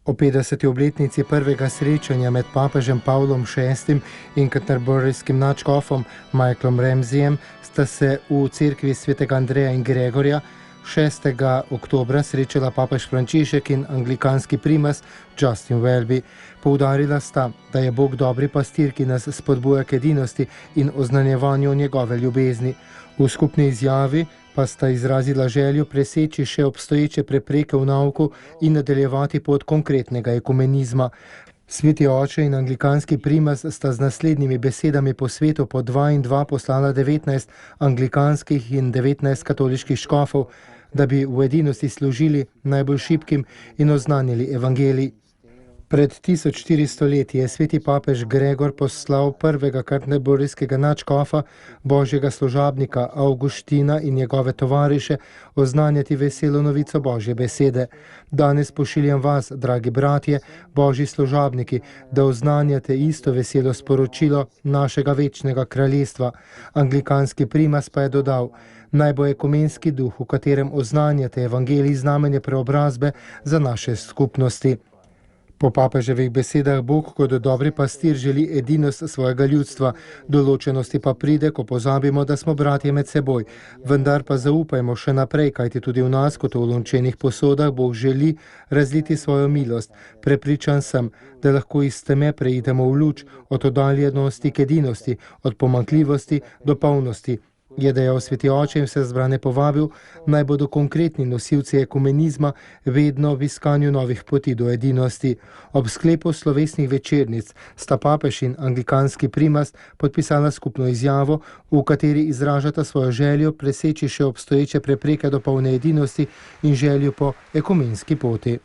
O 50. obletnici prvega srečanja med papežem Pavlom VI in canterburyjskim nadškofom Michaelom Ramsayem sta se v cerkvi svetega Andreja in Gregorja 6. oktobra srečala papež Frančišek in anglikanski primas Justin Welby. Poudarila sta, da je Bog dobri pastir, ki nas spodbuja k edinosti in oznanjevanju njegove ljubezni. V skupni izjavi pa sta izrazila željo preseči še obstoječe prepreke v nauku in nadaljevati pot konkretnega ekumenizma. Sveti oče in anglikanski primas sta z naslednjimi besedami po svetu po 2 in 2 poslala 19 anglikanskih in 19 katoliških škofov, da bi v edinosti služili najbolj šibkim in oznanili evangelij. Pred 1400 leti je sveti papež Gregor poslal prvega canterburyjskega nadškofa, božjega služabnika Avguština in njegove tovariše oznanjati veselo novico Božje besede. Danes pošiljam vas, dragi bratje, božji služabniki, da oznanjate isto veselo sporočilo našega večnega kraljestva. Anglikanski primas pa je dodal: naj bo ekumenski duh, v katerem oznanjate evangelij, znamenje preobrazbe za naše skupnosti. Po papeževih besedah Bog kot dobri pastir želi edinost svojega ljudstva, določenosti pa pride, ko pozabimo, da smo bratje med seboj. Vendar pa zaupajmo še naprej, kajti tudi v nas, kot v lončenih posodah, Bog želi razliti svojo milost. Prepričan sem, da lahko iz teme preidemo v luč, od oddaljenosti k edinosti, od pomanjkljivosti do polnosti. Je dejal sveti oče in vse zbrane povabil, naj bodo konkretni nosilci ekumenizma vedno v iskanju novih poti do edinosti. Ob sklepu slovesnih večernic sta papež in anglikanski primas podpisala skupno izjavo, v kateri izražata svojo željo preseči še obstoječe prepreke do polne edinosti in željo po ekumenski poti.